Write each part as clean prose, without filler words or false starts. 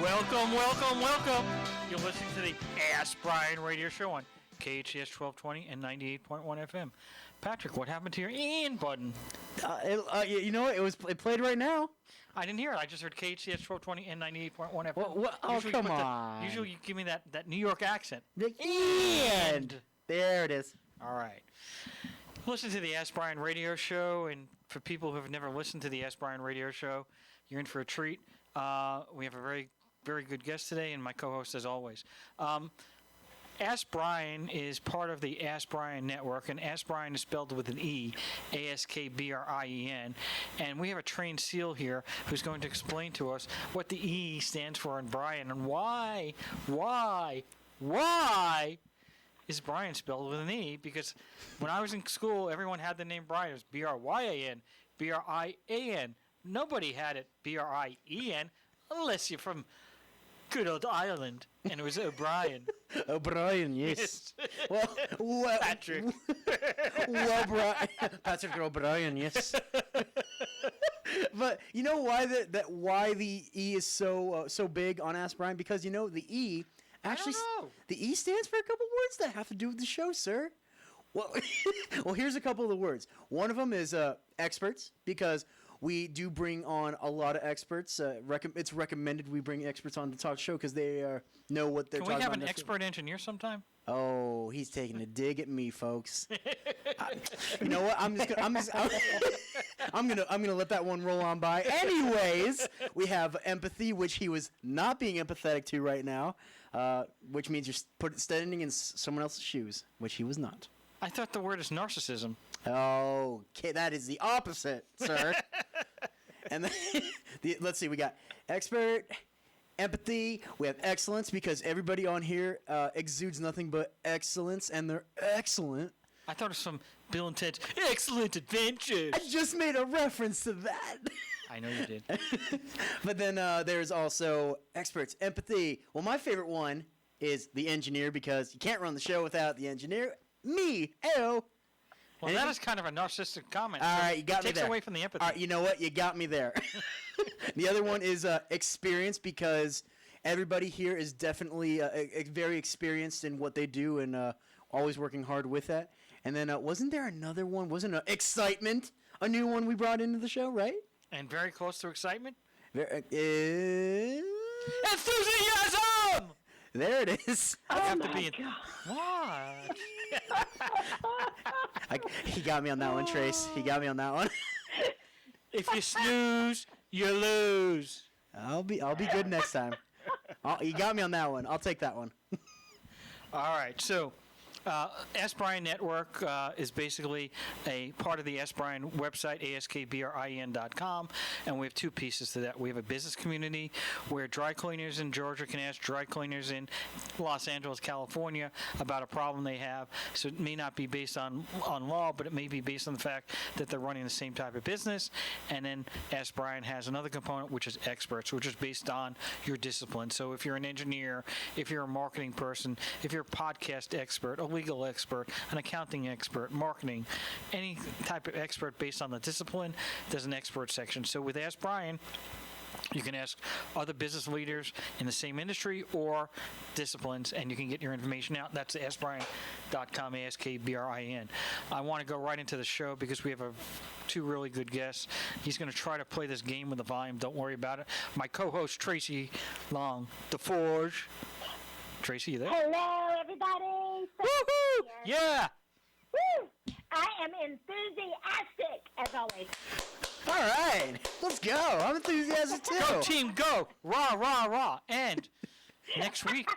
Welcome. You're listening to the Ask Brien Radio Show on KHTS 1220 and 98.1 FM. Patrick, what happened to your in button? You know what? It played right now. I didn't hear it. I just heard KHTS 1220 and 98.1 FM. Oh, come on. Usually you give me that New York accent. And there it is. All right. Listen to the Ask Brien Radio Show, and for people who have never listened to the Ask Brien Radio Show, you're in for a treat. We have a very, very good guest today, and my co-host as always. Ask Brien is part of the Ask Brien network, and Ask Brien is spelled with an E, ASKBRIEN. And we have a trained SEAL here who's going to explain to us what the E stands for in Brien and why is Brien spelled with an E? Because when I was in school, everyone had the name Brien. It was B-R-Y-A-N, B-R-I-A-N. Nobody had it B-R-I-E-N unless you're from good old Ireland, and it was O'Brien. O'Brien, yes. Well, Patrick. Patrick O'Brien, yes. But you know why why the E is so big on Ask Brien? Because the E actually the E stands for a couple words that have to do with the show, sir. Well, here's a couple of the words. One of them is experts, because we do bring on a lot of experts. It's recommended we bring experts on to talk show because they know what they're talking about. Can we have an expert engineer sometime? Oh, he's taking a dig at me, folks. You know what? I'm gonna let that one roll on by. Anyways, we have empathy, which he was not being empathetic to right now, which means you're standing in someone else's shoes, which he was not. I thought the word is narcissism. Oh, okay, that is the opposite, sir. And let's see, we got expert, empathy, we have excellence, because everybody on here exudes nothing but excellence, and they're excellent. I thought of some Bill and Ted's Excellent Adventures. I just made a reference to that. I know you did. But then there's also experts, empathy. Well, my favorite one is the engineer, because you can't run the show without the engineer. Me, Ayo. Well, that is kind of a narcissistic comment. All right, you got me there. It takes away from the empathy. All right, you know what? You got me there. The other one is experience, because everybody here is definitely very experienced in what they do and always working hard with that. And then wasn't there another one? Wasn't excitement a new one we brought into the show, right? And very close to excitement? Enthusiasm! There it is. Oh What? He got me on that one, Trace. He got me on that one. If you snooze, you lose. I'll be good next time. You got me on that one. I'll take that one. All right. So, Ask Brien Network is basically a part of the Ask Brien website, askbrien.com, and we have two pieces to that. We have a business community where dry cleaners in Georgia can ask dry cleaners in Los Angeles, California about a problem they have. So it may not be based on law, but it may be based on the fact that they're running the same type of business. And then Ask Brien has another component, which is experts, which is based on your discipline. So if you're an engineer, if you're a marketing person, if you're a podcast expert, a legal expert, an accounting expert, marketing, any type of expert based on the discipline, there's an expert section. So with Ask Brien, you can ask other business leaders in the same industry or disciplines, and you can get your information out. That's askbrien.com, ASKBRIN. I want to go right into the show because we have two really good guests. He's going to try to play this game with the volume. Don't worry about it. My co-host, Traci Long, DeForge. Traci, you there? Hello, everybody. Woohoo! Yeah! Woo! I am enthusiastic, as always. All right, let's go. I'm enthusiastic too. Go team, go! Rah, rah, rah! And next week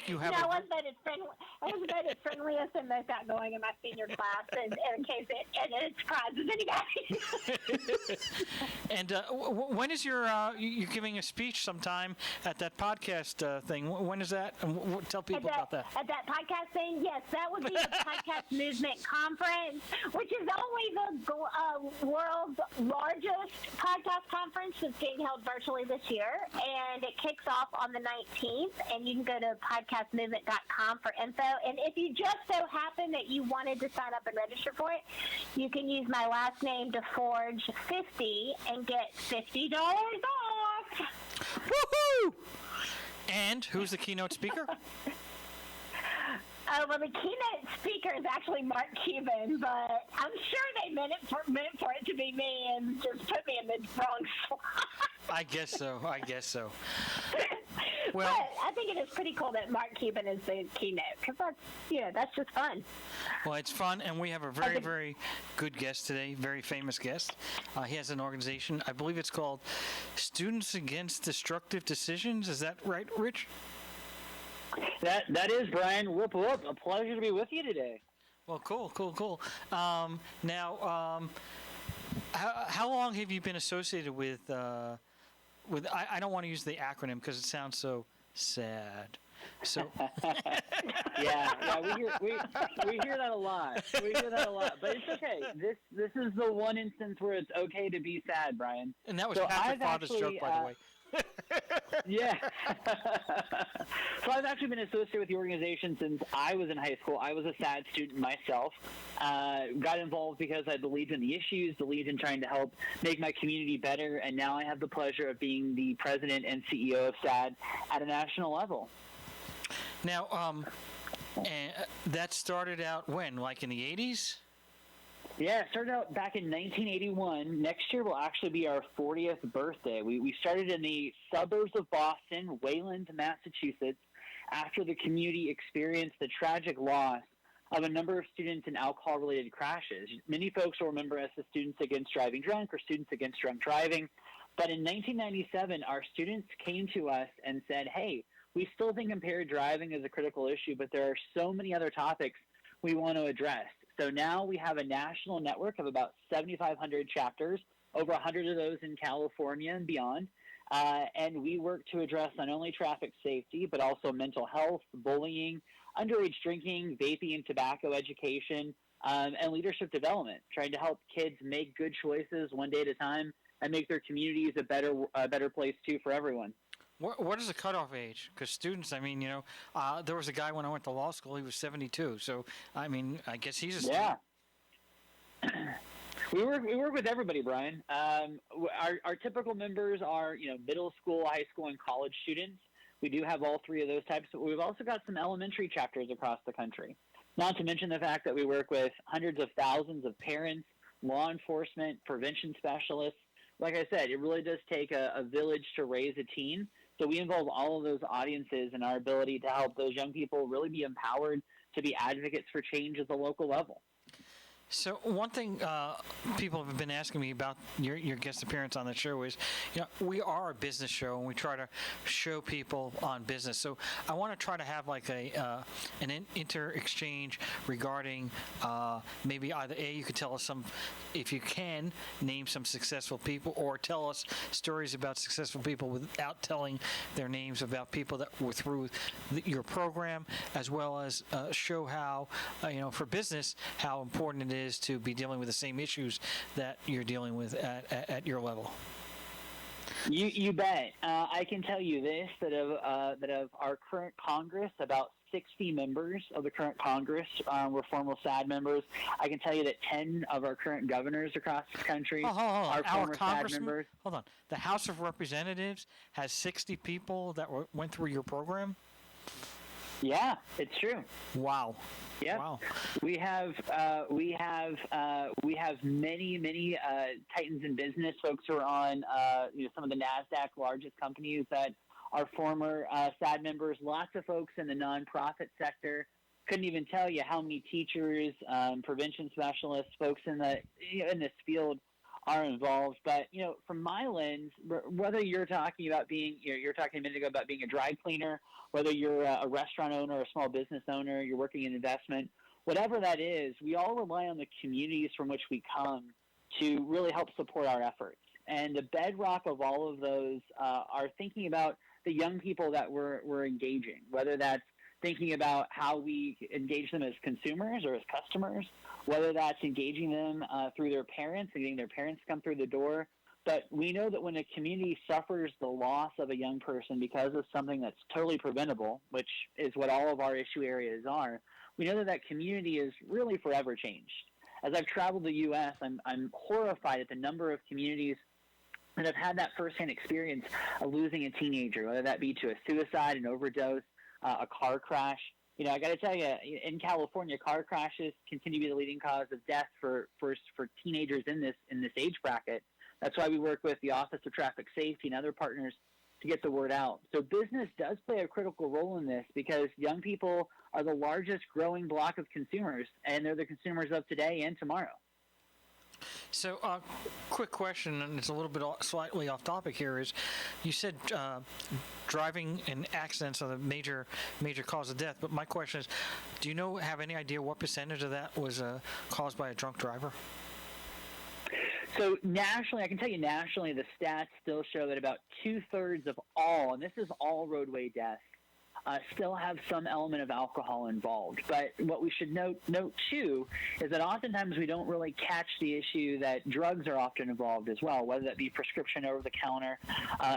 you have. I was voted friendliest and most outgoing in my senior class, and in case it surprises anybody. And when is you're giving a speech sometime at that podcast thing? When is that? And tell people about that. At that podcast thing, yes, that would be the Podcast Movement Conference, which is only the world's largest podcast conference that's being held virtually this year, and it kicks off on the 19th, and you can go to podcastmovement.com for info. And if you just so happen that you wanted to sign up and register for it, you can use my last name, DeForge50, and get $50 off. And who's the keynote speaker? Well, the keynote speaker is actually Mark Cuban, but I'm sure they meant for it to be me and just put me in the wrong slot. I guess so. Well, but I think it is pretty cool that Mark Cuban is the keynote because that's just fun. Well, it's fun, and we have a very, very good guest today, very famous guest. He has an organization, I believe it's called Students Against Destructive Decisions. Is that right, Rich? That is, Brien. Whoop, whoop. A pleasure to be with you today. Well, cool. Now, how long have you been associated with I don't want to use the acronym because it sounds so sad. So yeah, we hear that a lot. But it's okay. This is the one instance where it's okay to be sad, Brien. And that was Patrick Father's joke, by the way. Yeah. So I've actually been associated with the organization since I was in high school. I was a S.A.D. student myself. Got involved because I believed in the issues, believed in trying to help make my community better, and now I have the pleasure of being the president and CEO of S.A.D. at a national level. Now, that started out when? Like in the 80s? Yeah, it started out back in 1981. Next year will actually be our 40th birthday. We started in the suburbs of Boston, Wayland, Massachusetts, after the community experienced the tragic loss of a number of students in alcohol-related crashes. Many folks will remember us as Students Against Driving Drunk or Students Against Drunk Driving. But in 1997, our students came to us and said, hey, we still think impaired driving is a critical issue, but there are so many other topics we want to address. So now we have a national network of about 7,500 chapters, over 100 of those in California and beyond. And we work to address not only traffic safety, but also mental health, bullying, underage drinking, vaping and tobacco education, and leadership development, trying to help kids make good choices one day at a time and make their communities a better place, too, for everyone. What is the cutoff age? Because students, I mean, there was a guy when I went to law school, he was 72. So, I mean, I guess he's a student. Yeah. We work with everybody, Brien. Our typical members are, middle school, high school, and college students. We do have all three of those types. But we've also got some elementary chapters across the country. Not to mention the fact that we work with hundreds of thousands of parents, law enforcement, prevention specialists. Like I said, it really does take a village to raise a teen. So we involve all of those audiences in our ability to help those young people really be empowered to be advocates for change at the local level. So one thing people have been asking me about your guest appearance on the show is, we are a business show and we try to show people on business. So I want to try to have like an inter-exchange regarding maybe either you could tell us if you can, name some successful people, or tell us stories about successful people without telling their names, about people that were through your program, as well as show how, for business, how important it is to be dealing with the same issues that you're dealing with at your level. You bet. I can tell you this, that of our current Congress, about 60 members of the current Congress were former S.A.D. members. I can tell you that 10 of our current governors across the country are former S.A.D. members. Hold on. The House of Representatives has 60 people that went through your program? Yeah, it's true. Wow. Yeah. Wow. We have many titans in business, folks who are on some of the NASDAQ largest companies that are former S.A.D. members. Lots of folks in the nonprofit sector. Couldn't even tell you how many teachers, prevention specialists, folks in this field are involved. But from my lens, whether you're talking about you're talking a minute ago about being a dry cleaner, whether you're a restaurant owner, a small business owner, you're working in investment, whatever that is, we all rely on the communities from which we come to really help support our efforts. And the bedrock of all of those are thinking about the young people that we're engaging, whether that's thinking about how we engage them as consumers or as customers, whether that's engaging them through their parents and getting their parents to come through the door. But we know that when a community suffers the loss of a young person because of something that's totally preventable, which is what all of our issue areas are, we know that community is really forever changed. As I've traveled the U.S., I'm horrified at the number of communities that have had that firsthand experience of losing a teenager, whether that be to a suicide, an overdose, a car crash. I got to tell you, in California, car crashes continue to be the leading cause of death for teenagers in this age bracket. That's why we work with the Office of Traffic Safety and other partners to get the word out. So business does play a critical role in this because young people are the largest growing block of consumers, and they're the consumers of today and tomorrow. So, quick question, and it's a little bit slightly off topic here. Is you said driving and accidents are the major cause of death, but my question is, do you have any idea what percentage of that was caused by a drunk driver? So nationally, I can tell you nationally, the stats still show that about 2/3 of all, and this is all roadway deaths, still have some element of alcohol involved. But what we should note too is that oftentimes we don't really catch the issue that drugs are often involved as well, whether that be prescription, over-the-counter,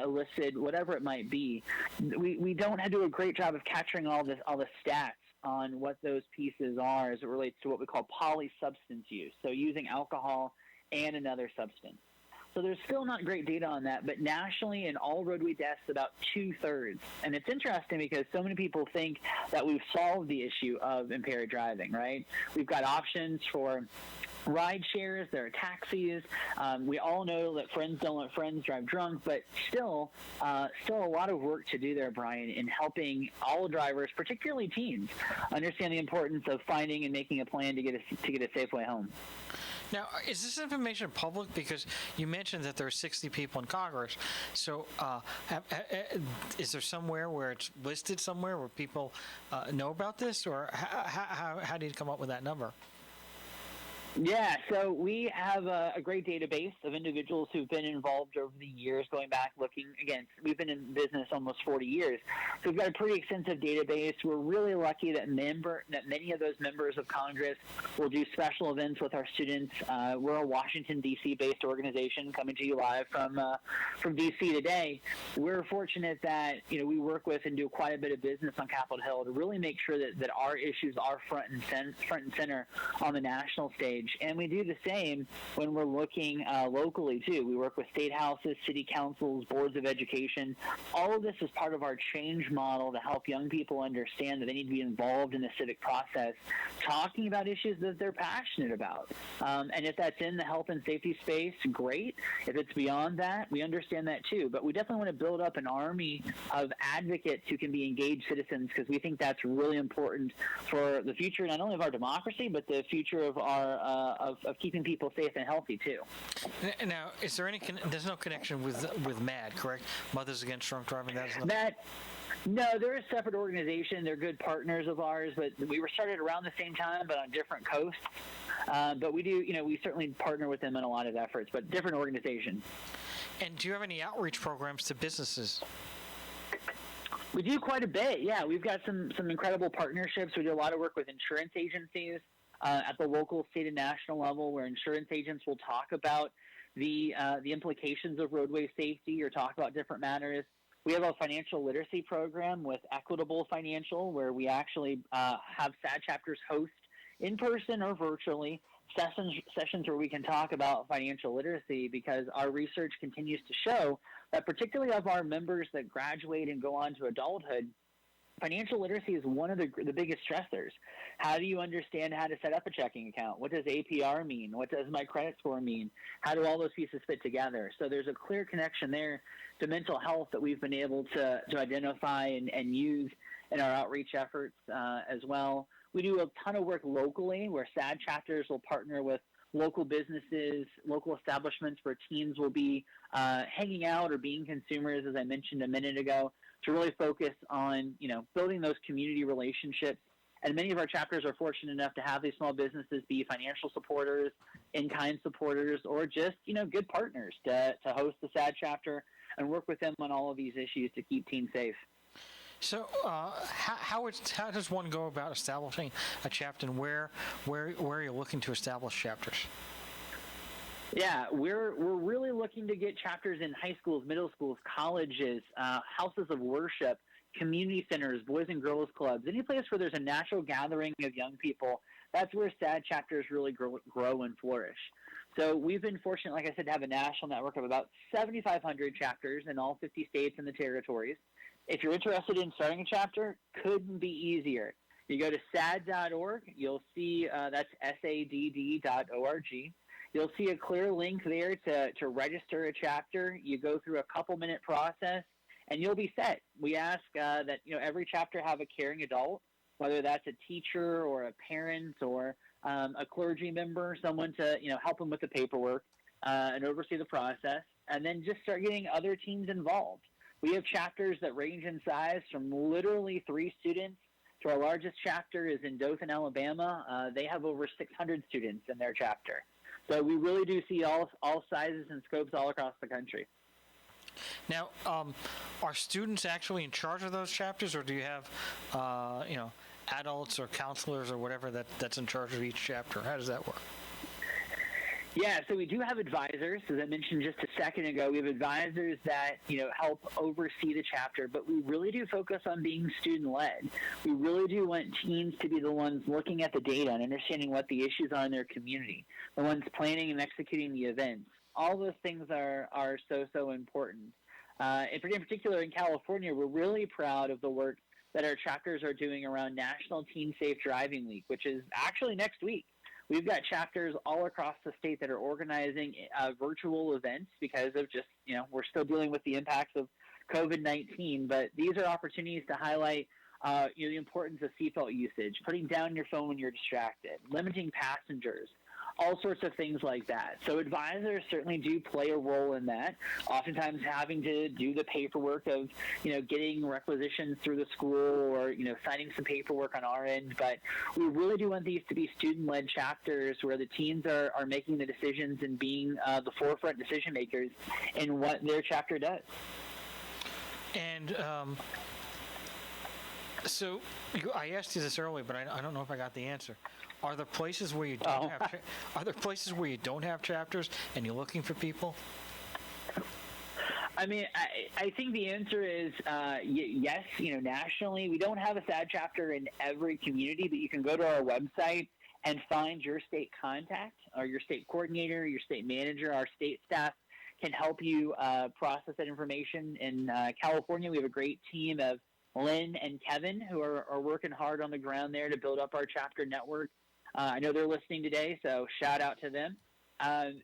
illicit, whatever it might be. We don't do a great job of capturing all the stats on what those pieces are as it relates to what we call polysubstance use, so using alcohol and another substance. So there's still not great data on that, but nationally in all roadway deaths, about 2/3. And it's interesting because so many people think that we've solved the issue of impaired driving, right? We've got options for ride shares, there are taxis. We all know that friends don't let friends drive drunk, but still a lot of work to do there, Brien, in helping all drivers, particularly teens, understand the importance of finding and making a plan to get a safe way home. Now, is this information public? Because you mentioned that there are 60 people in Congress. So is there somewhere where it's listed somewhere where people know about this? Or how did you come up with that number? Yeah, so we have a great database of individuals who've been involved over the years, going back, looking, again, we've been in business almost 40 years. So we've got a pretty extensive database. We're really lucky that many of those members of Congress will do special events with our students. We're a Washington, D.C. based organization coming to you live from D.C. today. We're fortunate that, we work with and do quite a bit of business on Capitol Hill to really make sure that our issues are front and center on the national stage. And we do the same when we're looking locally, too. We work with state houses, city councils, boards of education. All of this is part of our change model to help young people understand that they need to be involved in the civic process, talking about issues that they're passionate about. And if that's in the health and safety space, great. If it's beyond that, we understand that, too. But we definitely want to build up an army of advocates who can be engaged citizens because we think that's really important for the future, not only of our democracy, but the future of our of keeping people safe and healthy too. Now, is there there's no connection with MADD, correct? Mothers Against Drunk Driving. MADD. No, they're a separate organization. They're good partners of ours, but we were started around the same time, but on different coasts. But we do, we certainly partner with them in a lot of efforts, but different organizations. And do you have any outreach programs to businesses? We do quite a bit. Yeah, we've got some incredible partnerships. We do a lot of work with insurance agencies. At the local, state, and national level, where insurance agents will talk about the implications of roadway safety or talk about different matters. We have a financial literacy program with Equitable Financial, where we actually have S.A.D. chapters host in person or virtually sessions where we can talk about financial literacy, because our research continues to show that particularly of our members that graduate and go on to adulthood, financial literacy is one of the biggest stressors. How do you understand how to set up a checking account? What does APR mean? What does my credit score mean? How do all those pieces fit together? So there's a clear connection there to mental health that we've been able to identify and use in our outreach efforts as well. We do a ton of work locally where S.A.D. chapters will partner with local businesses, local establishments where teens will be hanging out or being consumers, as I mentioned a minute ago, to really focus on, building those community relationships. And many of our chapters are fortunate enough to have these small businesses be financial supporters, in-kind supporters, or just, good partners to host the S.A.D. chapter and work with them on all of these issues to keep teens safe. So how does one go about establishing a chapter, and where are you looking to establish chapters? Yeah, we're really looking to get chapters in high schools, middle schools, colleges, houses of worship, community centers, boys and girls clubs, any place where there's a natural gathering of young people. That's where S.A.D. chapters really grow and flourish. So we've been fortunate, like I said, to have a national network of about 7,500 chapters in all 50 states and the territories. If you're interested in starting a chapter, couldn't be easier. You go to SADD.org. You'll see that's SADD.org. You'll see a clear link there to register a chapter. You go through a couple-minute process, and you'll be set. We ask that every chapter have a caring adult, whether that's a teacher or a parent or a clergy member, someone to help them with the paperwork and oversee the process, and then just start getting other teams involved. We have chapters that range in size from literally 3 students to our largest chapter is in Dothan, Alabama. They have over 600 students in their chapter. So we really do see all sizes and scopes all across the country. Now, are students actually in charge of those chapters, or do you have, adults or counselors or whatever that's in charge of each chapter? How does that work? Yeah, so we do have advisors. As I mentioned just a second ago, we have advisors that, help oversee the chapter, but we really do focus on being student-led. We really do want teams to be the ones looking at the data and understanding what the issues are in their community, the ones planning and executing the events. All those things are so important. In particular, in California, we're really proud of the work that our chapters are doing around National Teen Safe Driving Week, which is actually next week. We've got chapters all across the state that are organizing virtual events because of just, we're still dealing with the impacts of COVID-19. But these are opportunities to highlight, the importance of seatbelt usage, putting down your phone when you're distracted, limiting passengers, all sorts of things like that. So advisors certainly do play a role in that, oftentimes having to do the paperwork of, getting requisitions through the school or, signing some paperwork on our end. But we really do want these to be student-led chapters where the teens are making the decisions and being the forefront decision makers in what their chapter does. And so I asked you this earlier, but I don't know if I got the answer. Are there places where you don't have? Are there places where you don't have chapters and you're looking for people? I mean, I think the answer is yes. Nationally, we don't have a S.A.D. chapter in every community, but you can go to our website and find your state contact or your state coordinator, your state manager. Our state staff can help you process that information. In California, we have a great team of Lynn and Kevin who are working hard on the ground there to build up our chapter network. I know they're listening today, so shout out to them.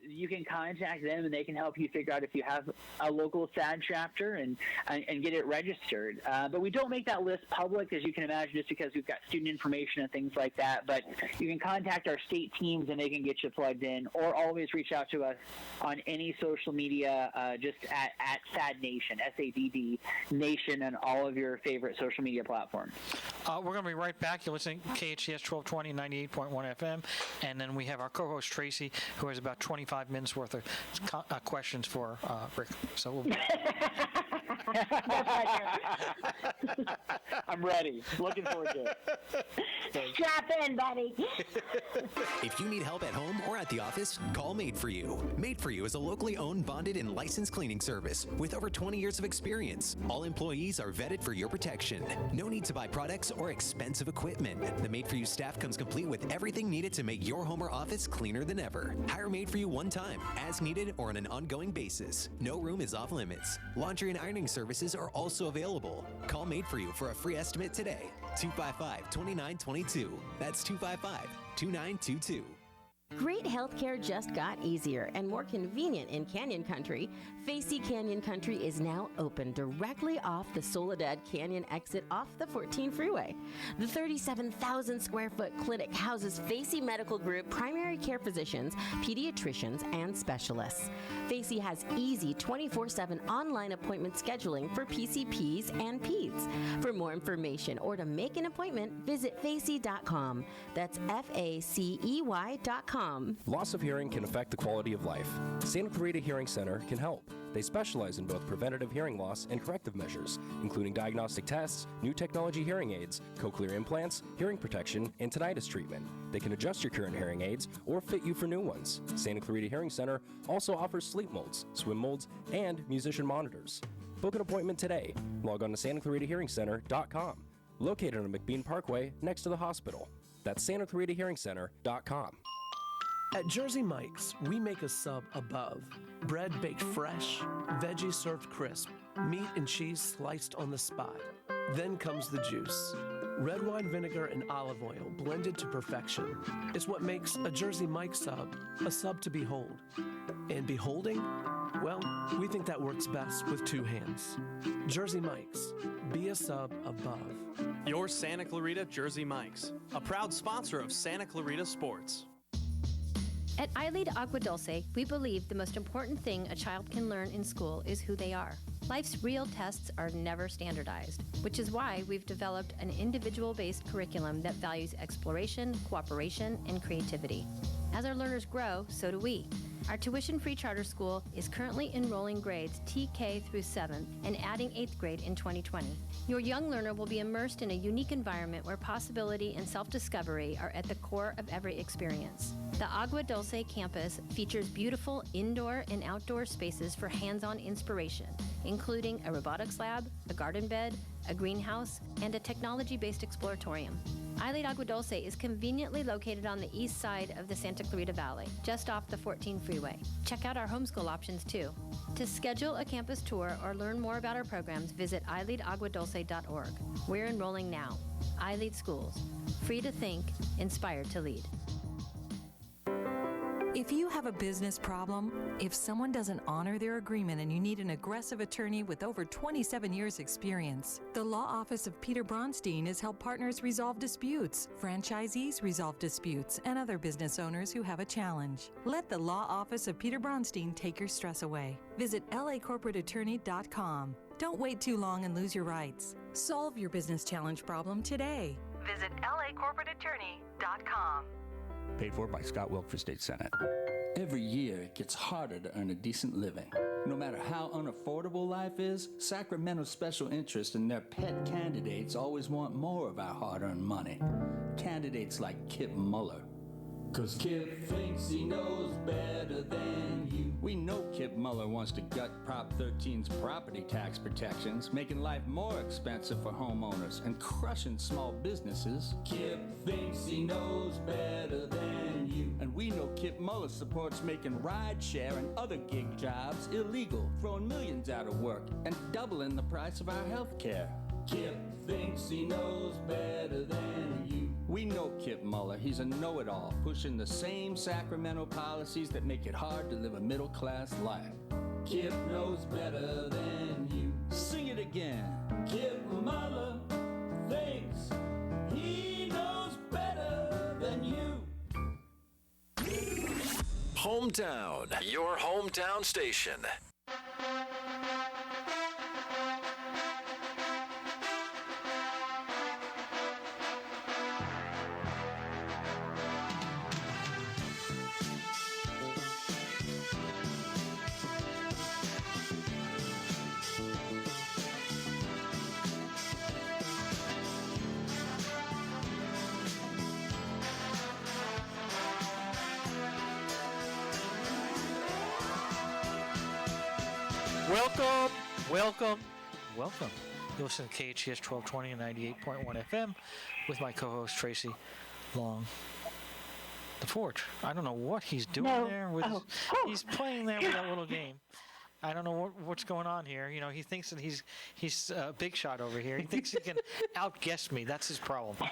You can contact them, and they can help you figure out if you have a local S.A.D. chapter and get it registered. But we don't make that list public, as you can imagine, just because we've got student information and things like that. But you can contact our state teams, and they can get you plugged in, or always reach out to us on any social media, just at S.A.D. Nation, S-A.D.D. Nation, and all of your favorite social media platforms. We're going to be right back. You're listening to KHTS 1220, 98.1 FM. And then we have our co-host, Traci, who has about 25 minutes worth of questions for Rick. So we'll be I'm ready. Looking forward to it. Strap in, buddy. If you need help at home or at the office, call Made For You. Made For You is a locally owned, bonded, and licensed cleaning service with over 20 years of experience. All employees are vetted for your protection. No need to buy products or expensive equipment. The Made For You staff comes complete with everything needed to make your home or office cleaner than ever. Hire Made For You one time, as needed, or on an ongoing basis. No room is off limits. Laundry and ironing services are also available. Call Made For You for a free estimate today. 255-2922. That's 255-2922. Great healthcare just got easier and more convenient in Canyon Country. Facey Canyon Country is now open directly off the Soledad Canyon exit off the 14 freeway. The 37,000 square foot clinic houses Facey Medical Group primary care physicians, pediatricians, and specialists. Facey has easy 24/7 online appointment scheduling for PCPs and peds. For more information or to make an appointment, visit facey.com. That's FACEY.com. Loss of hearing can affect the quality of life. Santa Clarita Hearing Center can help. They specialize in both preventative hearing loss and corrective measures, including diagnostic tests, new technology hearing aids, cochlear implants, hearing protection, and tinnitus treatment. They can adjust your current hearing aids or fit you for new ones. Santa Clarita Hearing Center also offers sleep molds, swim molds, and musician monitors. Book an appointment today. Log on to SantaClaritaHearingCenter.com. Located on McBean Parkway next to the hospital. That's SantaClaritaHearingCenter.com. At Jersey Mike's, we make a sub above. Bread baked fresh, veggies served crisp, meat and cheese sliced on the spot. Then comes the juice. Red wine vinegar and olive oil blended to perfection. It's what makes a Jersey Mike's sub a sub to behold. And beholding? Well, we think that works best with two hands. Jersey Mike's. Be a sub above. Your Santa Clarita Jersey Mike's, a proud sponsor of Santa Clarita Sports. At iLead Agua Dulce, we believe the most important thing a child can learn in school is who they are. Life's real tests are never standardized, which is why we've developed an individual-based curriculum that values exploration, cooperation, and creativity. As our learners grow, so do we. Our tuition-free charter school is currently enrolling grades TK through 7th and adding 8th grade in 2020. Your young learner will be immersed in a unique environment where possibility and self-discovery are at the core of every experience. The Agua Dulce campus features beautiful indoor and outdoor spaces for hands-on inspiration, including a robotics lab, a garden bed, a greenhouse, and a technology-based exploratorium. iLead Agua Dulce is conveniently located on the east side of the Santa Clarita Valley, just off the 14 freeway. Check out our homeschool options too. To schedule a campus tour or learn more about our programs, visit iLeadAguaDulce.org. We're enrolling now. iLead Schools. Free to think, inspired to lead. If you have a business problem, if someone doesn't honor their agreement and you need an aggressive attorney with over 27 years experience, the Law Office of Peter Bronstein has helped partners resolve disputes, franchisees resolve disputes, and other business owners who have a challenge. Let the Law Office of Peter Bronstein take your stress away. Visit lacorporateattorney.com. Don't wait too long and lose your rights. Solve your business challenge problem today. Visit lacorporateattorney.com. Paid for by Scott Wilk for State Senate. Every year, it gets harder to earn a decent living. No matter how unaffordable life is, Sacramento's special interest and their pet candidates always want more of our hard-earned money. Candidates like Kip Muller. 'Cause Kip thinks he knows better than you. We know Kip Muller wants to gut Prop 13's property tax protections, making life more expensive for homeowners and crushing small businesses. Kip thinks he knows better than you. And we know Kip Muller supports making rideshare and other gig jobs illegal, throwing millions out of work, and doubling the price of our health care. Kip thinks he knows better than you. We know Kip Muller. He's a know-it-all, pushing the same Sacramento policies that make it hard to live a middle-class life. Kip knows better than you. Sing it again. Kip Muller thinks he knows better than you. Hometown, your hometown station. Welcome. You listen to KHTS 1220 and 98.1 FM with my co-host Traci Long. DeForge. I don't know what he's doing there. He's playing there with that little game. I don't know what's going on here. You know, he thinks that he's a big shot over here. He thinks he can outguess me. That's his problem. I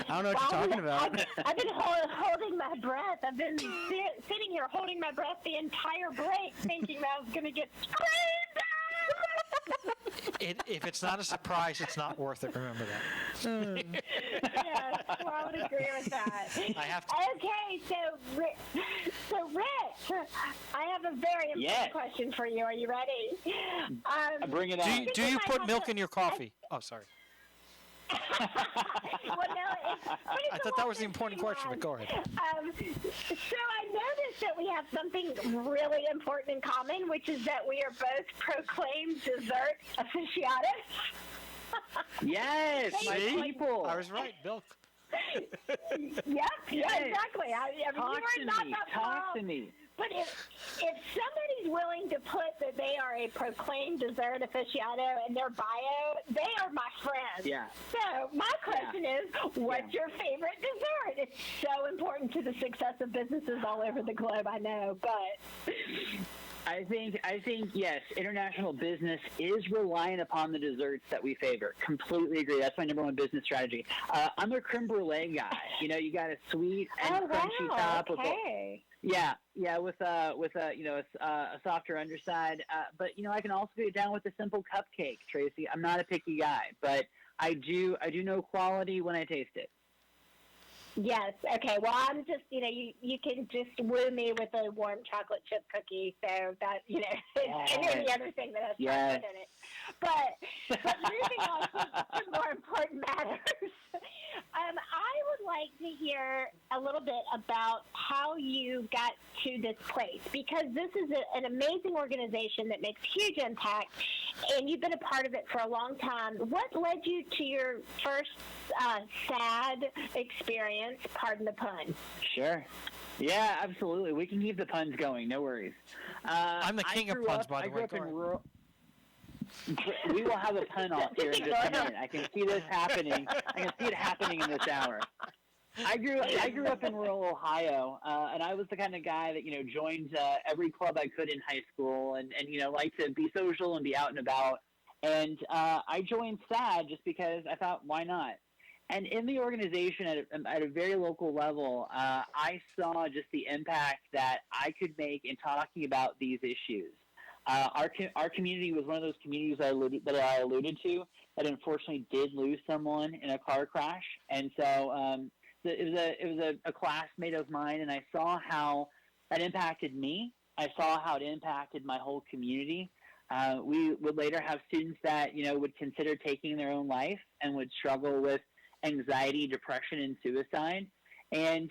don't know what you're talking about. I've been holding my breath. I've been sitting here holding my breath the entire break, thinking that I was going to get screamed at. If it's not a surprise, it's not worth it. Remember that. Yes, well, I would agree with that. I have to. Okay, so Rich, I have a very important question for you. Are you ready? Bring it on. Do you put milk in your coffee? Oh, sorry. Well, no, I thought that was the important question, but go ahead. So I noticed that we have something really important in common, which is that we are both proclaimed dessert aficionados. Yes, my people. I was right, Bill. Yep, yeah, exactly. I mean, Talk you are not that to me. But if somebody's willing to put that they are a proclaimed dessert aficionado in their bio, they are my friends. Yeah. So my question is, what's your favorite dessert? It's so important to the success of businesses all over the globe, I know, but... I think yes, international business is reliant upon the desserts that we favor. Completely agree. That's my number one business strategy. I'm a creme brulee guy. You know, you got a sweet and crunchy top. Okay. With a softer underside. But you know, I can also get down with a simple cupcake, Tracy. I'm not a picky guy, but I do know quality when I taste it. Yes. Okay. Well, I'm just, you can just woo me with a warm chocolate chip cookie. So that, and any other thing that has chocolate in it. But moving on to more important matters, I would like to hear a little bit about how you got to this place, because this is an amazing organization that makes huge impact, and you've been a part of it for a long time. What led you to your first S.A.D.D experience? Pardon the pun. Sure. Yeah, absolutely. We can keep the puns going. No worries. I'm the king of puns, by the way. We will have a pun off here in just a minute. I can see this happening. I can see it happening in this hour. I grew up in rural Ohio, and I was the kind of guy that joined every club I could in high school, and liked to be social and be out and about. And I joined S.A.D just because I thought, why not? And in the organization at a very local level, I saw just the impact that I could make in talking about these issues. Our community was one of those communities that I alluded to that unfortunately did lose someone in a car crash, and so it was a classmate of mine, and I saw how that impacted me. I saw how it impacted my whole community. We would later have students that would consider taking their own life and would struggle with anxiety, depression, and suicide. And,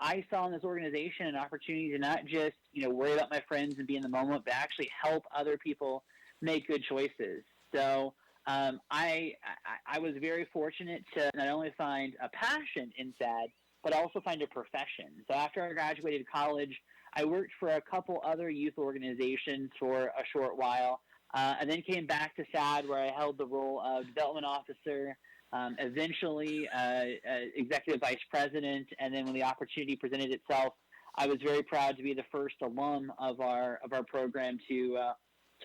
I saw in this organization an opportunity to not just, worry about my friends and be in the moment, but actually help other people make good choices. So I was very fortunate to not only find a passion in S.A.D, but also find a profession. So after I graduated college, I worked for a couple other youth organizations for a short while, and then came back to S.A.D, where I held the role of development officer, eventually executive vice president, and then when the opportunity presented itself, I was very proud to be the first alum of our program to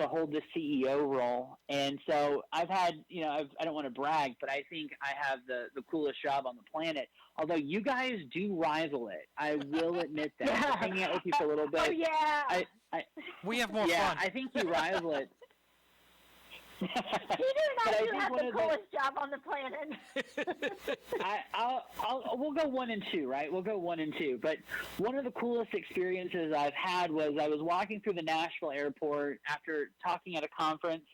hold the CEO role. And so I've had, I don't want to brag, but I think I have the coolest job on the planet. Although you guys do rival it, I will admit that. Hanging out with you for a little bit. Oh yeah. We have more fun. Yeah, I think you rival it. Peter and I do have the coolest job on the planet. We'll go 1 and 2, right? We'll go 1 and 2. But one of the coolest experiences I've had was I was walking through the Nashville airport after talking at a conference,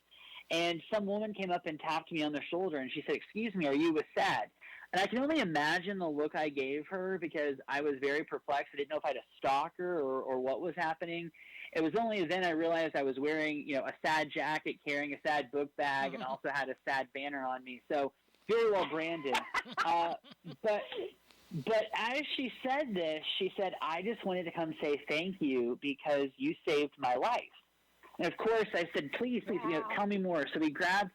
and some woman came up and tapped me on the shoulder, and she said, "Excuse me, are you with S.A.D?" And I can only imagine the look I gave her, because I was very perplexed. I didn't know if I had a stalker or what was happening. It was only then I realized I was wearing, a S.A.D jacket, carrying a S.A.D book bag, and also had a S.A.D banner on me. So very well branded. But as she said this, she said, "I just wanted to come say thank you because you saved my life." And of course, I said, please, tell me more. So we grabbed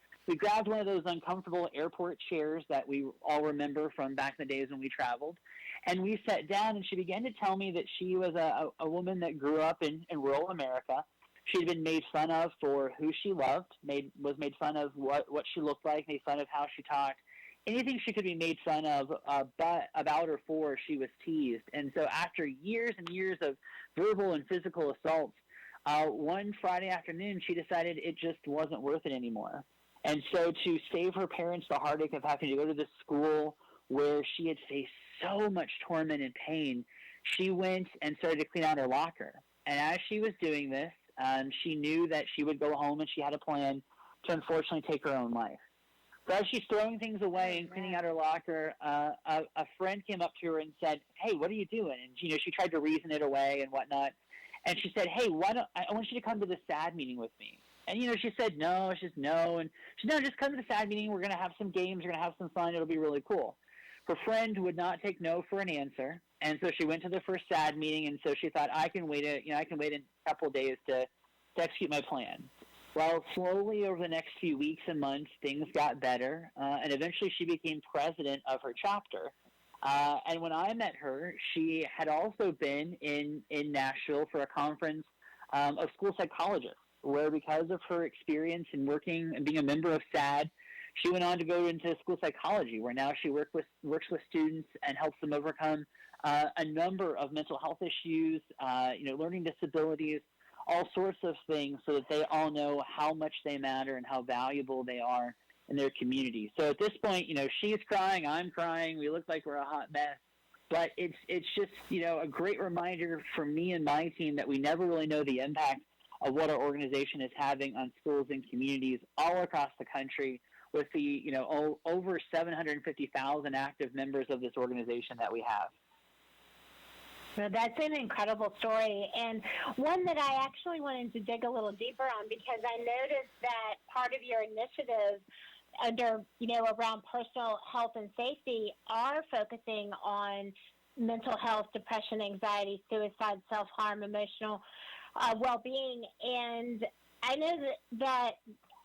one of those uncomfortable airport chairs that we all remember from back in the days when we traveled. And we sat down, and she began to tell me that she was a woman that grew up in rural America. She'd been made fun of for who she loved, was made fun of what she looked like, made fun of how she talked. Anything she could be made fun of but about or for, she was teased. And so after years and years of verbal and physical assaults, one Friday afternoon, she decided it just wasn't worth it anymore. And so to save her parents the heartache of having to go to this school where she had faced so much torment and pain, she went and started to clean out her locker. And as she was doing this, she knew that she would go home, and she had a plan to unfortunately take her own life. So as she's throwing things away and cleaning out her locker, a friend came up to her and said, "Hey, what are you doing?" And she tried to reason it away and whatnot. And she said, "Hey, I want you to come to the S.A.D meeting with me." And, she said no. She said no. And she said, "No, just come to the S.A.D meeting. We're going to have some games. We're going to have some fun. It'll be really cool." Her friend would not take no for an answer, and so she went to the first S.A.D.D meeting, and so she thought, I can wait a couple of days to execute my plan. Well, slowly over the next few weeks and months, things got better, and eventually she became president of her chapter. And when I met her, she had also been in Nashville for a conference of school psychologists, where because of her experience in working and being a member of S.A.D D, she went on to go into school psychology, where now she works with students and helps them overcome a number of mental health issues, learning disabilities, all sorts of things, so that they all know how much they matter and how valuable they are in their community. So at this point, she's crying, I'm crying, we look like we're a hot mess. But it's just, a great reminder for me and my team that we never really know the impact of what our organization is having on schools and communities all across the country, with the, over 750,000 active members of this organization that we have. Well, that's an incredible story, and one that I actually wanted to dig a little deeper on, because I noticed that part of your initiative under, around personal health and safety are focusing on mental health, depression, anxiety, suicide, self-harm, emotional well-being. And I know that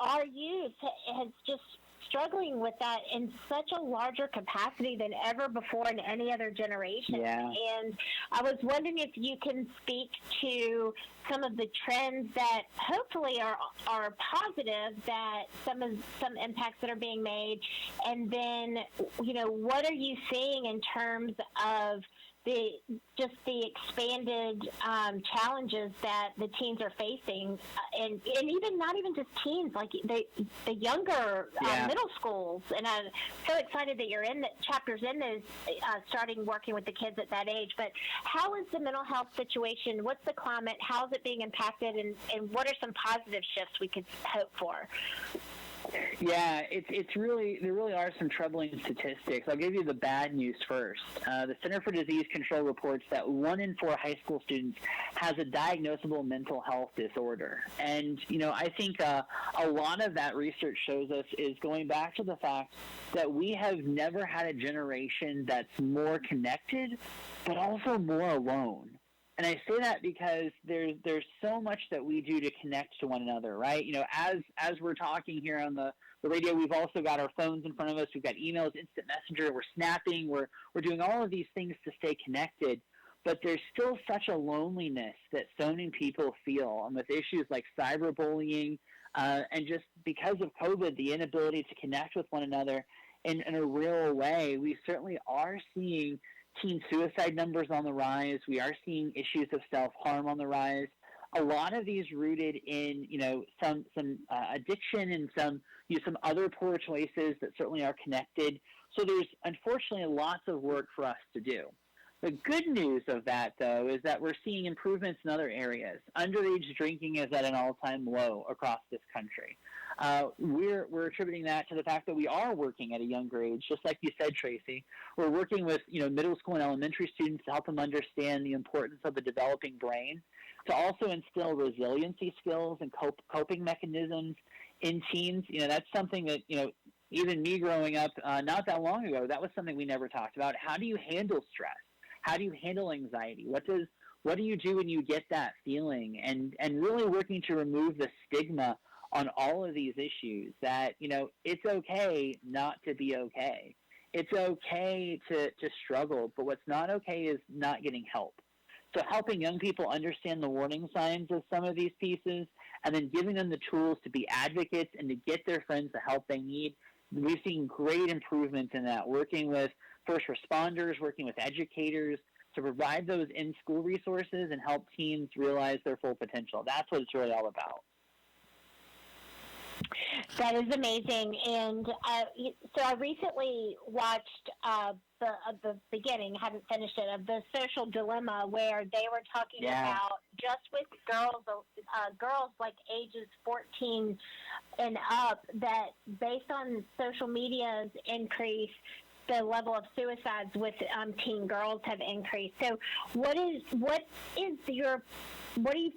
our youth has just struggling with that in such a larger capacity than ever before in any other generation. Yeah. And I was wondering if you can speak to some of the trends that hopefully are positive, that some impacts that are being made, and then, what are you seeing in terms of the expanded challenges that the teens are facing, and even not even just teens, like the younger middle schools. And I'm so excited that you're in the chapters in those, starting working with the kids at that age. But how is the mental health situation? What's the climate? How is it being impacted? And what are some positive shifts we could hope for? Yeah, there really are some troubling statistics. I'll give you the bad news first. The Center for Disease Control reports that 1 in 4 high school students has a diagnosable mental health disorder. And, I think a lot of that research shows us is going back to the fact that we have never had a generation that's more connected, but also more alone. And I say that because there's so much that we do to connect to one another, right? As we're talking here on the radio, we've also got our phones in front of us. We've got emails, instant messenger. We're snapping. We're doing all of these things to stay connected. But there's still such a loneliness that so many people feel, and with issues like cyberbullying, and just because of COVID, the inability to connect with one another in a real way. We certainly are seeing teen suicide numbers on the rise. We are seeing issues of self-harm on the rise. A lot of these rooted in, some addiction and some other poor choices that certainly are connected. So there's unfortunately lots of work for us to do. The good news of that, though, is that we're seeing improvements in other areas. Underage drinking is at an all-time low across this country. We're attributing that to the fact that we are working at a younger age, just like you said, Traci. We're working with middle school and elementary students to help them understand the importance of the developing brain, to also instill resiliency skills and coping mechanisms in teens. That's something that even me growing up not that long ago, that was something we never talked about. How do you handle stress? How do you handle anxiety? What do you do when you get that feeling? And really working to remove the stigma on all of these issues, that, it's okay not to be okay. It's okay to struggle, but what's not okay is not getting help. So helping young people understand the warning signs of some of these pieces, and then giving them the tools to be advocates and to get their friends the help they need. We've seen great improvements in that, working with first responders, working with educators to provide those in-school resources and help teens realize their full potential. That's what it's really all about. That is amazing. And so I recently watched the beginning, haven't finished it, of the Social Dilemma, where they were talking about just with girls like ages 14 and up, that based on social media's increase, the level of suicides with teen girls have increased. So what are you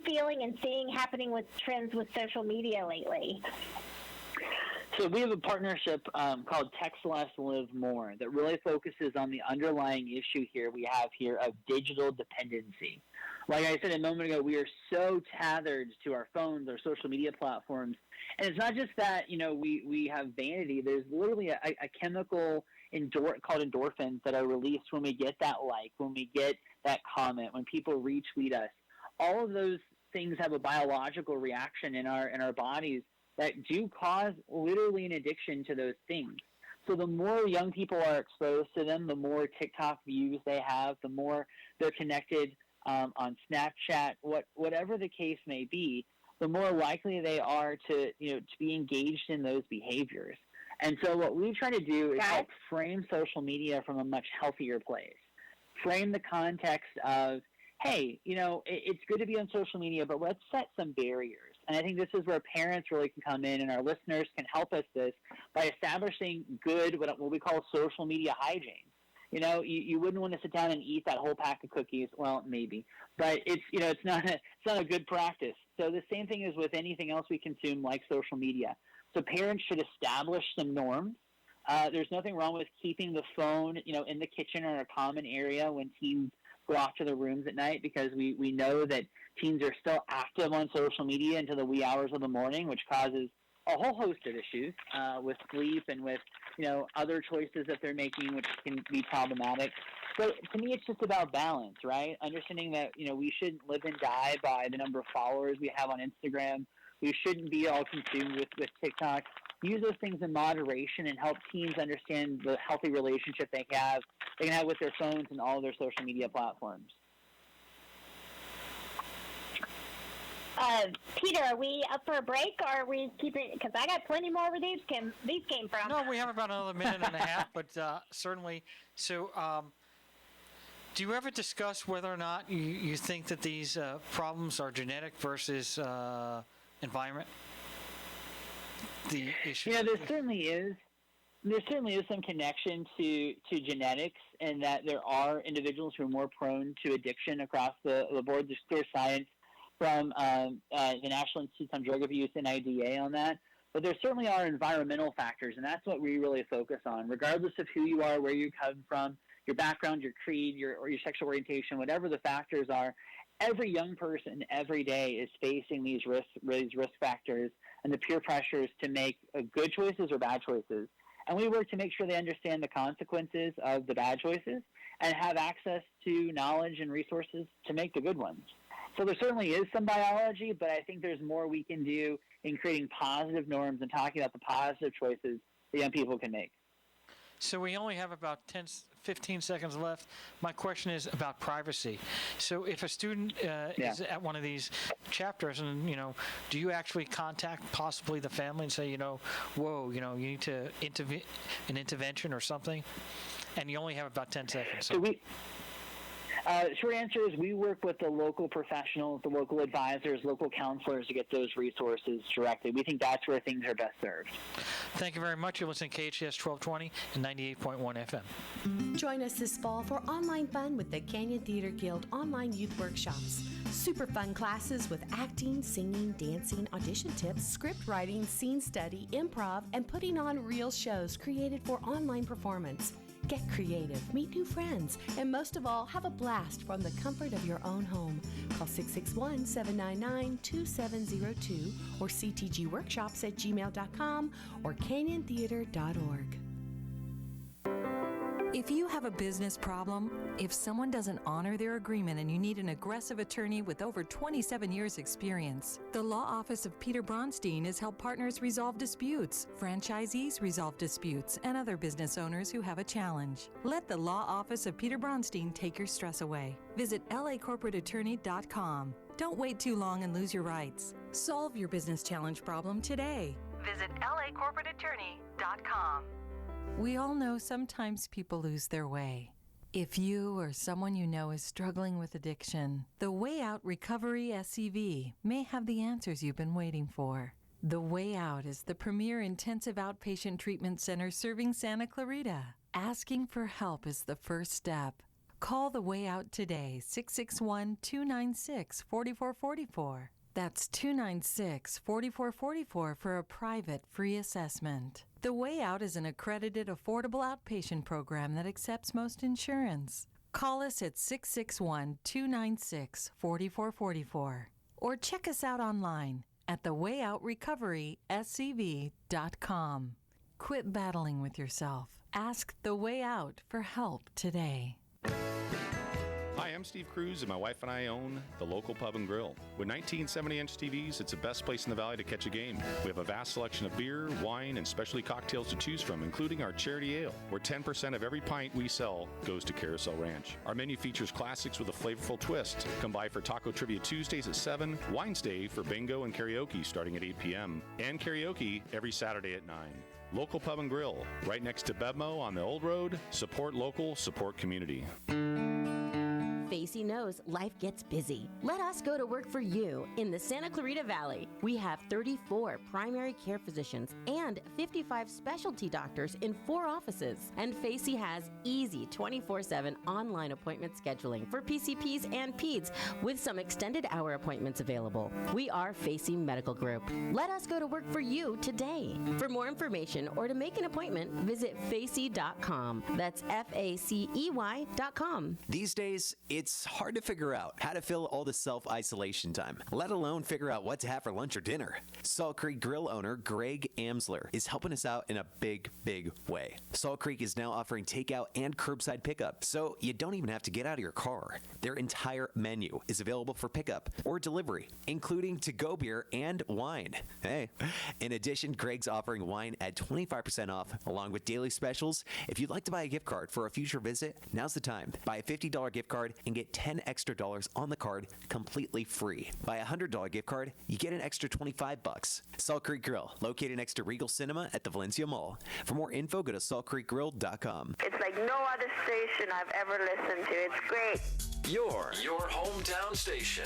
feeling and seeing happening with trends with social media lately? So we have a partnership called Text Less, Live More that really focuses on the underlying issue here we have here of digital dependency. Like I said a moment ago, we are so tethered to our phones, our social media platforms. And it's not just that, we have vanity. There's literally a chemical called endorphins that are released when we get that like, when we get that comment, when people retweet us. All of those things have a biological reaction in our bodies that do cause literally an addiction to those things. So the more young people are exposed to them, the more TikTok views they have, the more they're connected on Snapchat, whatever the case may be, the more likely they are to be engaged in those behaviors. And so what we try to do is help frame social media from a much healthier place. Frame the context of, hey, it's good to be on social media, but let's set some barriers. And I think this is where parents really can come in, and our listeners can help us by establishing good, what we call social media hygiene. You wouldn't want to sit down and eat that whole pack of cookies. Well, maybe, but it's not a good practice. So the same thing is with anything else we consume, like social media. So parents should establish some norms. There's nothing wrong with keeping the phone, in the kitchen or a common area when teens go off to their rooms at night, because we know that teens are still active on social media into the wee hours of the morning, which causes a whole host of issues with sleep and with other choices that they're making, which can be problematic. So to me, it's just about balance, right? Understanding that we shouldn't live and die by the number of followers we have on Instagram. We shouldn't be all consumed with TikTok. Use those things in moderation and help teens understand the healthy relationship they can have with their phones and all of their social media platforms. Peter, are we up for a break, or are we keeping? Because I got plenty more where these came from. No, we have about another minute and a half, but certainly. So, do you ever discuss whether or not you think that these problems are genetic versus environment? The issue. There certainly is. There certainly is some connection to genetics, and that there are individuals who are more prone to addiction across the board. There's clear science from the National Institute on Drug Abuse, NIDA, on that. But there certainly are environmental factors, and that's what we really focus on. Regardless of who you are, where you come from, your background, your creed, or your sexual orientation, whatever the factors are, every young person every day is facing these risk factors and the peer pressures to make good choices or bad choices. And we work to make sure they understand the consequences of the bad choices and have access to knowledge and resources to make the good ones. So there certainly is some biology, but I think there's more we can do in creating positive norms and talking about the positive choices that young people can make. So we only have about 15 seconds left. My question is about privacy. So if a student is at one of these chapters, and do you actually contact possibly the family and say, whoa, you need to an intervention or something? And you only have about 10 seconds. So short answer is we work with the local professionals, the local advisors, local counselors to get those resources directly. We think that's where things are best served. Thank you very much. You're listening to KHTS 1220 and 98.1 FM. Join us this fall for online fun with the Canyon Theater Guild online youth workshops. Super fun classes with acting, singing, dancing, audition tips, script writing, scene study, improv, and putting on real shows created for online performance. Get creative, meet new friends, and most of all, have a blast from the comfort of your own home. Call 661-799-2702 or ctgworkshops@gmail.com or canyontheater.org. If you have a business problem, if someone doesn't honor their agreement and you need an aggressive attorney with over 27 years experience, the Law Office of Peter Bronstein has helped partners resolve disputes, franchisees resolve disputes, and other business owners who have a challenge. Let the Law Office of Peter Bronstein take your stress away. Visit lacorporateattorney.com. Don't wait too long and lose your rights. Solve your business challenge problem today. Visit lacorporateattorney.com. We all know sometimes people lose their way. If you or someone you know is struggling with addiction, the Way Out Recovery SCV may have the answers you've been waiting for. The Way Out is the premier intensive outpatient treatment center serving Santa Clarita. Asking for help is the first step. Call The Way Out today, 661-296-4444. That's 296-4444 for a private free assessment. The Way Out is an accredited, affordable outpatient program that accepts most insurance. Call us at 661-296-4444 or check us out online at thewayoutrrecoveryscv.com. Quit battling with yourself. Ask The Way Out for help today. Hi, I'm Steve Cruz, and my wife and I own the local pub and grill. With 19 70-inch TVs, it's the best place in the valley to catch a game. We have a vast selection of beer, wine, and specialty cocktails to choose from, including our charity ale, where 10% of every pint we sell goes to Carousel Ranch. Our menu features classics with a flavorful twist. Come by for Taco Trivia Tuesdays at 7, Wines Day for bingo and karaoke starting at 8 p.m., and karaoke every Saturday at 9. Local Pub and Grill, right next to Bevmo on the Old Road. Support local, support community. Facey knows life gets busy. Let us go to work for you in the Santa Clarita Valley. We have 34 primary care physicians and 55 specialty doctors in 4 offices. And Facey has easy 24/7 online appointment scheduling for PCPs and PEDS with some extended hour appointments available. We are Facey Medical Group. Let us go to work for you today. For more information or to make an appointment, visit facey.com. That's FACEY.com. These days, it's hard to figure out how to fill all the self-isolation time, let alone figure out what to have for lunch or dinner. Salt Creek Grill owner Greg Amsler is helping us out in a big, big way. Salt Creek is now offering takeout and curbside pickup, so you don't even have to get out of your car. Their entire menu is available for pickup or delivery, including to-go beer and wine. Hey. In addition, Greg's offering wine at 25% off, along with daily specials. If you'd like to buy a gift card for a future visit, now's the time. Buy a $50 gift card and get $10 extra on the card completely free. Buy a $100 gift card, you get an extra $25. Salt Creek Grill, located next to Regal Cinema at the Valencia Mall. For more info, go to saltcreekgrill.com. It's like no other station I've ever listened to. It's great. Your hometown station.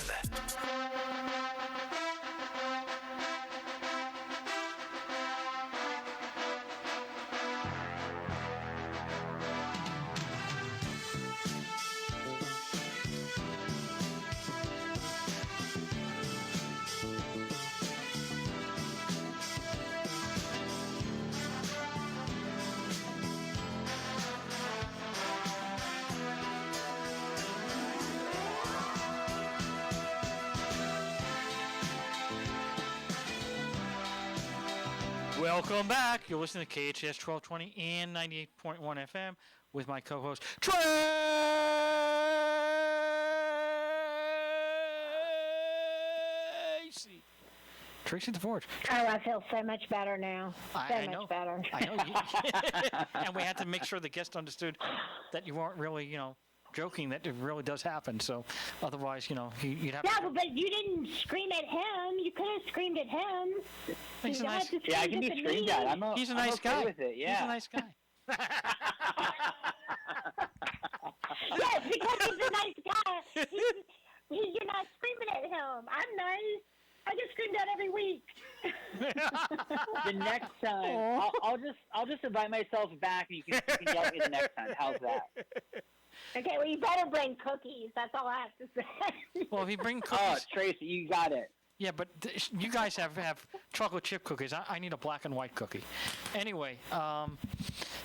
Welcome back. You're listening to KHTS 1220 and 98.1 FM with my co-host, Traci. Traci DeForge. Oh, I feel so much better now. I know. Much better. I know. And we had to make sure the guest understood that you weren't really, joking, that it really does happen. So otherwise, you'd have Yeah, but you didn't scream at him. You could have screamed at him. He's a nice guy. Yeah, I can be screamed at. He's a nice okay guy. With it. Yeah. He's a nice guy. Yes, because he's a nice guy. You're not screaming at him. I'm nice. I get screamed at every week. The next time, I'll just invite myself back, and you can yell at me the next time. How's that? Okay, well, you better bring cookies. That's all I have to say. Well, if you bring cookies... Oh, Traci, you got it. Yeah, but you guys have chocolate chip cookies. I need a black and white cookie. Anyway,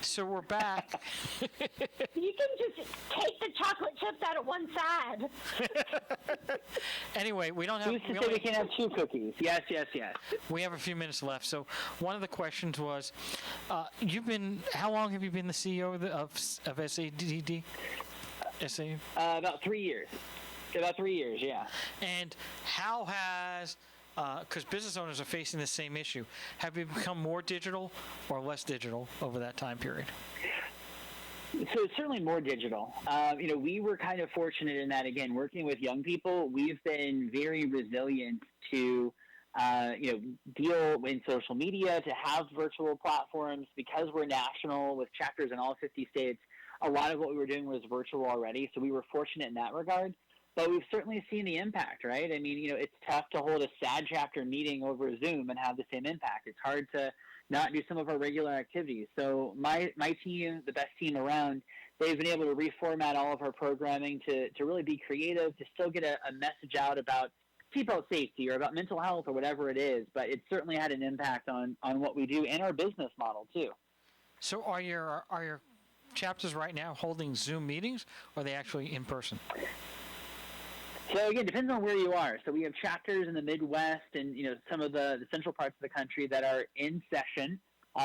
so we're back. You can just take the chocolate chips out of one side. Anyway, we don't have... Who's to say we can have 2 cookies? Yes. We have a few minutes left. So one of the questions was, how long have you been the CEO of S.A.D.? S.A.? About 3 years. About 3 years, yeah. And how has, because business owners are facing the same issue, have you become more digital or less digital over that time period? So it's certainly more digital. We were kind of fortunate in that, again, working with young people, we've been very resilient to, deal in social media, to have virtual platforms. Because we're national with chapters in all 50 states, a lot of what we were doing was virtual already, so we were fortunate in that regard. But we've certainly seen the impact, right? I mean, it's tough to hold a S.A.D. chapter meeting over Zoom and have the same impact. It's hard to not do some of our regular activities. So my team, the best team around, they've been able to reformat all of our programming to really be creative, to still get a message out about seatbelt safety or about mental health or whatever it is, but it certainly had an impact on what we do and our business model too. So are your chapters right now holding Zoom meetings, or are they actually in person? So again, depends on where you are. So we have chapters in the Midwest and some of the central parts of the country that are in session.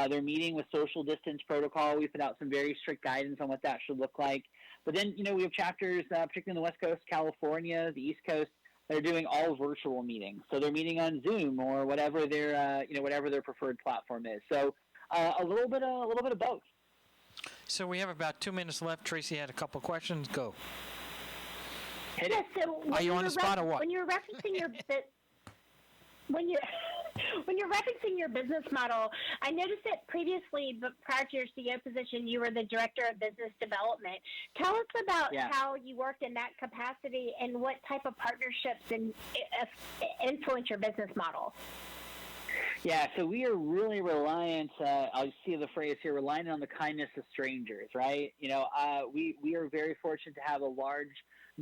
They're meeting with social distance protocol. We put out some very strict guidance on what that should look like. But then we have chapters, particularly in the West Coast, California, the East Coast, that are doing all virtual meetings. So they're meeting on Zoom or whatever their whatever their preferred platform is. So a little bit of both. So we have about 2 minutes left. Traci had a couple questions. Go. Yes, so are you on the spot or what? When you're referencing your when you're referencing your business model, I noticed that previously, but prior to your CEO position, you were the director of business development. Tell us about how you worked in that capacity and what type of partnerships influence your business model. Yeah, so we are really reliant, I'll see the phrase here, reliant on the kindness of strangers, right? We are very fortunate to have a large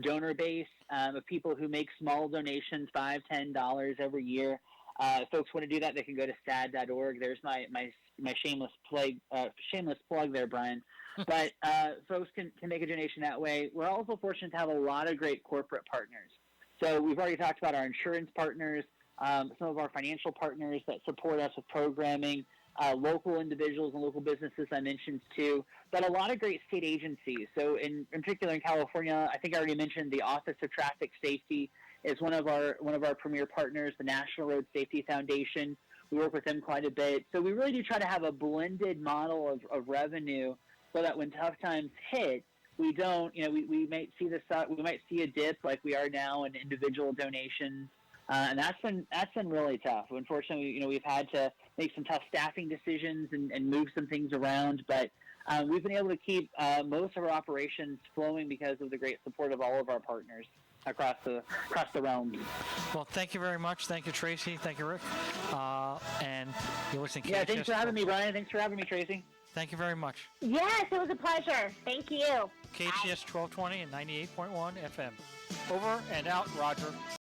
donor base of people who make small donations, $5, $10 every year. If folks want to do that, they can go to S.A.D.D.org. There's my shameless plug there, Brien. But folks can make a donation that way. We're also fortunate to have a lot of great corporate partners. So we've already talked about our insurance partners, some of our financial partners that support us with programming, local individuals and local businesses I mentioned too, but a lot of great state agencies. So in particular in California, I think I already mentioned the Office of Traffic Safety is one of our premier partners, the National Road Safety Foundation. We work with them quite a bit. So we really do try to have a blended model of revenue so that when tough times hit, we don't, we might see a dip like we are now in individual donations. And that's been really tough. Unfortunately, we've had to make some tough staffing decisions and move some things around, but we've been able to keep most of our operations flowing because of the great support of all of our partners across the realm. Well, thank you very much. Thank you, Traci. Thank you, Rick. And you're listening to KHTS. Yeah, thanks for having me, Brien. Thanks for having me, Traci. Thank you very much. Yes, it was a pleasure. Thank you. KHTS 1220 and 98.1 FM. Over and out, Roger.